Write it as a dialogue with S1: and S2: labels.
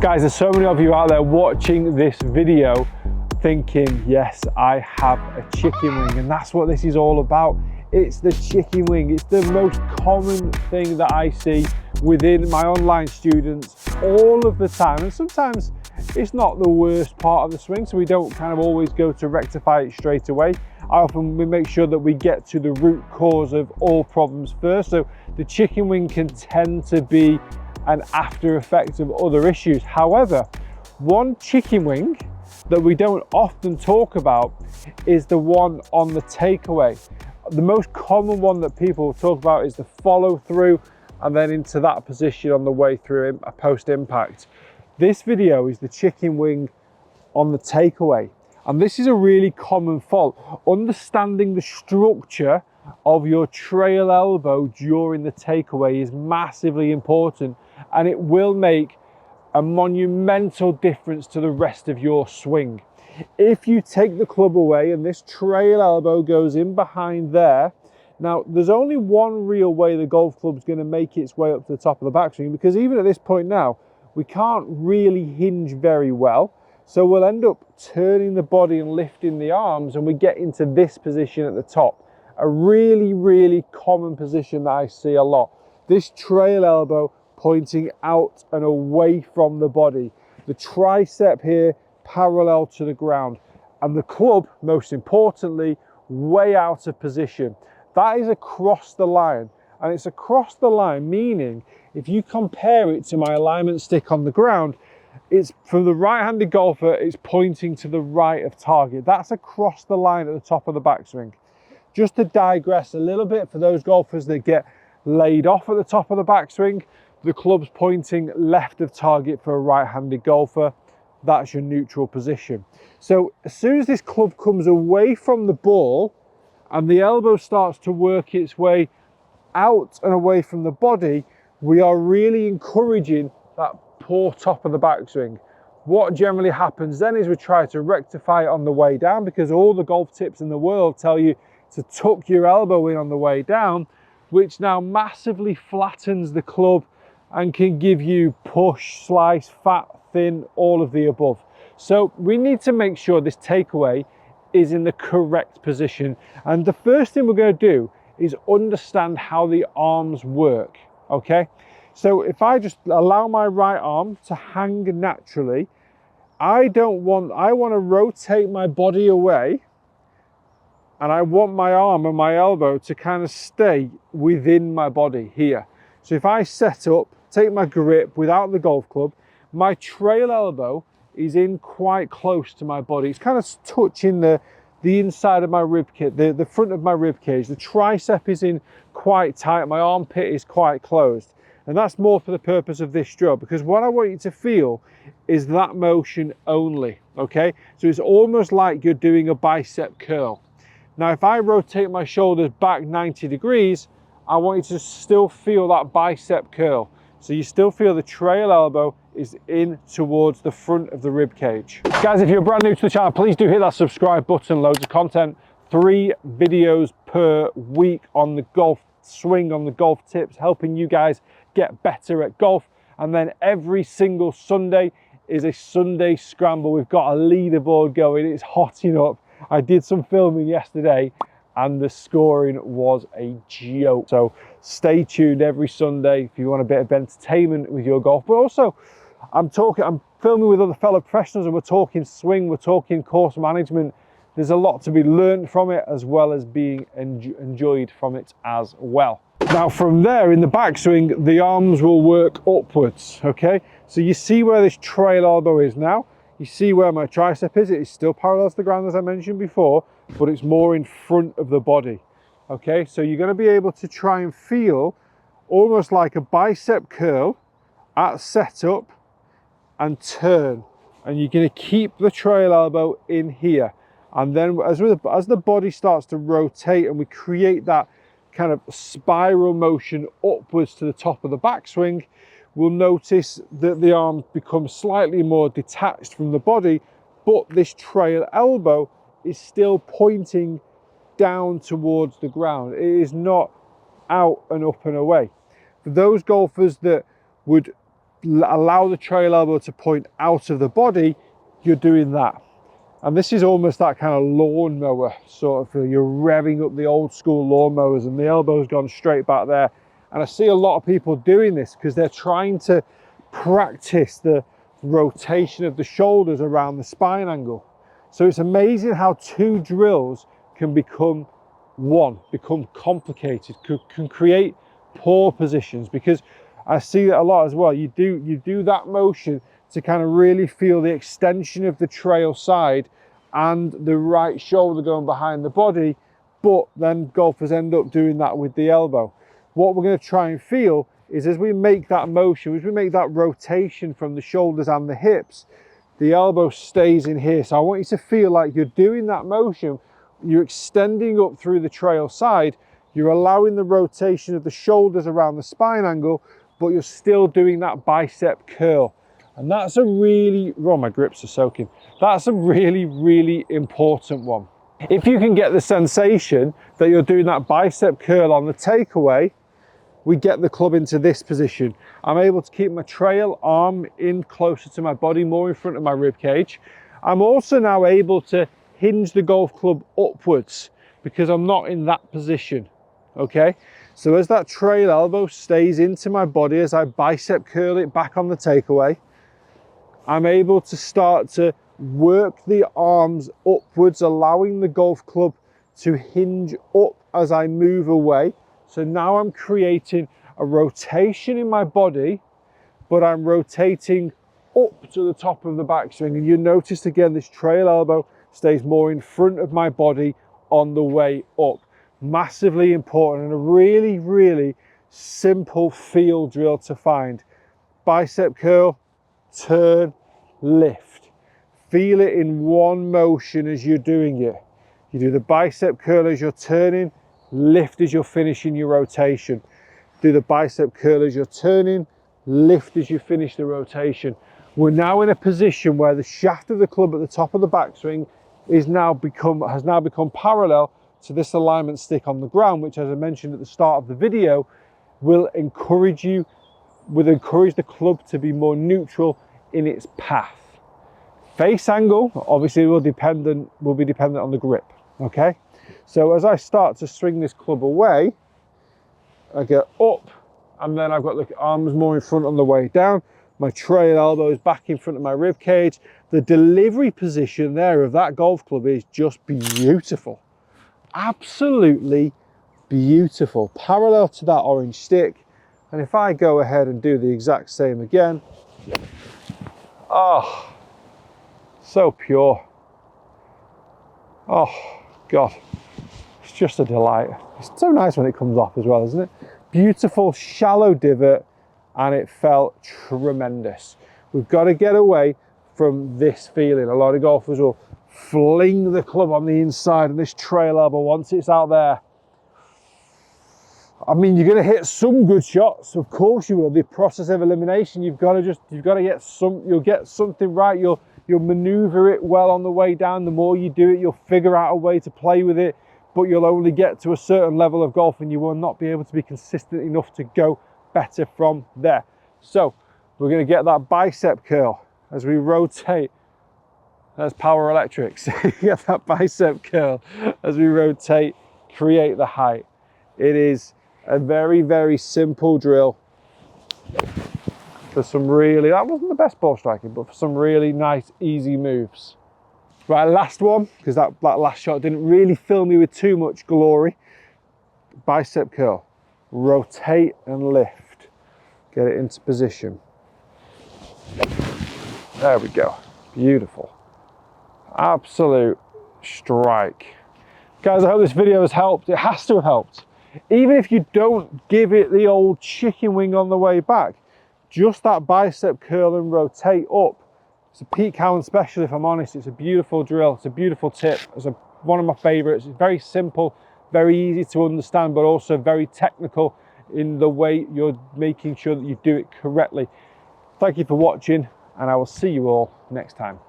S1: Guys, there's so many of you out there watching this video thinking, yes, I have a chicken wing, and that's what this is all about. It's the chicken wing. It's the most common thing that I see within my online students all of the time, and sometimes it's not the worst part of the swing, so we don't kind of always go to rectify it straight away. We make sure that we get to the root cause of all problems first. So the chicken wing can tend to be an after effect of other issues. However, one chicken wing that we don't often talk about is the one on the takeaway. The most common one that people talk about is the follow through and then into that position on the way through a post impact. This video is the chicken wing on the takeaway. And this is a really common fault. Understanding the structure of your trail elbow during the takeaway is massively important, and it will make a monumental difference to the rest of your swing. If you take the club away and this trail elbow goes in behind there, now there's only one real way the golf club's going to make its way up to the top of the backswing, because even at this point now, we can't really hinge very well. So we'll end up turning the body and lifting the arms, and we get into this position at the top. A really, really common position that I see a lot. This trail elbow pointing out and away from the body. The tricep here parallel to the ground. And the club, most importantly, way out of position. That is across the line. And it's across the line, meaning if you compare it to my alignment stick on the ground, it's from the right-handed golfer, it's pointing to the right of target. That's across the line at the top of the backswing. Just to digress a little bit, for those golfers that get laid off at the top of the backswing, the club's pointing left of target for a right-handed golfer. That's your neutral position. So as soon as this club comes away from the ball and the elbow starts to work its way out and away from the body, we are really encouraging that poor top of the backswing. What generally happens then is we try to rectify it on the way down, because all the golf tips in the world tell you to tuck your elbow in on the way down, which now massively flattens the club and can give you push, slice, fat, thin, all of the above. So we need to make sure this takeaway is in the correct position. And the first thing we're going to do is understand how the arms work, okay? So if I just allow my right arm to hang naturally, I want to rotate my body away, and I want my arm and my elbow to kind of stay within my body here. So if I set up, take my grip without the golf club, my trail elbow is in quite close to my body. It's kind of touching the inside of my rib cage, the front of my rib cage. The tricep is in quite tight, my armpit is quite closed. And that's more for the purpose of this stroke, because what I want you to feel is that motion only, okay? So it's almost like you're doing a bicep curl. Now, if I rotate my shoulders back 90 degrees, I want you to still feel that bicep curl. So you still feel the trail elbow is in towards the front of the rib cage. Guys, if you're brand new to the channel, please do hit that subscribe button. Loads of content, 3 videos per week on the golf swing, on the golf tips, helping you guys get better at golf. And then every single Sunday is a Sunday scramble. We've got a leaderboard going, it's hotting up. I did some filming yesterday and the scoring was a joke. So stay tuned every Sunday if you want a bit of entertainment with your golf. But also, I'm filming with other fellow professionals, and we're talking swing, we're talking course management. There's a lot to be learned from it, as well as being enjoyed from it as well. Now from there, in the backswing, the arms will work upwards, okay? So you see where this trail elbow is now. You see where my tricep is. It is still parallel to the ground, as I mentioned before, but it's more in front of the body, okay? So you're going to be able to try and feel almost like a bicep curl at setup and turn. And you're going to keep the trail elbow in here. And then as the body starts to rotate and we create that kind of spiral motion upwards to the top of the backswing, we'll notice that the arm becomes slightly more detached from the body, but this trail elbow is still pointing down towards the ground. It is not out and up and away. For those golfers that would allow the trail elbow to point out of the body, you're doing that. And this is almost that kind of lawnmower sort of feel. You're revving up the old school lawnmowers and the elbow's gone straight back there. And I see a lot of people doing this because they're trying to practice the rotation of the shoulders around the spine angle. So it's amazing how two drills can become one, become complicated, can create poor positions, because I see that a lot as well. You do that motion to kind of really feel the extension of the trail side and the right shoulder going behind the body, but then golfers end up doing that with the elbow. What we're going to try and feel is, as we make that motion, as we make that rotation from the shoulders and the hips, the elbow stays in here. So I want you to feel like you're doing that motion, you're extending up through the trail side, you're allowing the rotation of the shoulders around the spine angle, but you're still doing that bicep curl. And that's a really, oh, my grips are soaking. That's a really, really important one. If you can get the sensation that you're doing that bicep curl on the takeaway, we get the club into this position. I'm able to keep my trail arm in closer to my body, more in front of my rib cage. I'm also now able to hinge the golf club upwards because I'm not in that position, okay? So as that trail elbow stays into my body, as I bicep curl it back on the takeaway, I'm able to start to work the arms upwards, allowing the golf club to hinge up as I move away. So now I'm creating a rotation in my body, but I'm rotating up to the top of the backswing. And you notice again, this trail elbow stays more in front of my body on the way up. Massively important and a really, really simple feel drill to find. Bicep curl, turn, lift. Feel it in one motion as you're doing it. You do the bicep curl as you're turning, lift as you're finishing your rotation. Do the bicep curl as you're turning, lift as you finish the rotation. We're now in a position where the shaft of the club at the top of the backswing has now become parallel to this alignment stick on the ground, which, as I mentioned at the start of the video, will encourage the club to be more neutral in its path. Face angle obviously will be dependent on the grip, okay? So as I start to swing this club away, I get up, and then I've got the arms more in front on the way down. My trail elbow is back in front of my rib cage. The delivery position there of that golf club is just beautiful. Absolutely beautiful. Parallel to that orange stick. And if I go ahead and do the exact same again, oh, so pure. Oh, God. It's just a delight. It's so nice when it comes off as well, isn't it? Beautiful, shallow divot, and it felt tremendous. We've got to get away from this feeling. A lot of golfers will fling the club on the inside and this trail elbow once it's out there. I mean, you're going to hit some good shots, of course you will. The process of elimination, you've got to get you'll get something right. You'll maneuver it well on the way down. The more you do it, you'll figure out a way to play with it, but you'll only get to a certain level of golf and you will not be able to be consistent enough to go better from there. So we're going to get that bicep curl as we rotate. That's power electrics. Get that bicep curl as we rotate, create the height. It is a very, very simple drill for some really, that wasn't the best ball striking, but for some really nice, easy moves. Right, last one, because that last shot didn't really fill me with too much glory. Bicep curl, rotate and lift. Get it into position. There we go, beautiful. Absolute strike. Guys, I hope this video has helped. It has to have helped. Even if you don't give it the old chicken wing on the way back, just that bicep curl and rotate up. It's a Pete Cowen special, if I'm honest. It's a beautiful drill. It's a beautiful tip. It's one of my favorites. It's very simple, very easy to understand, but also very technical in the way you're making sure that you do it correctly. Thank you for watching, and I will see you all next time.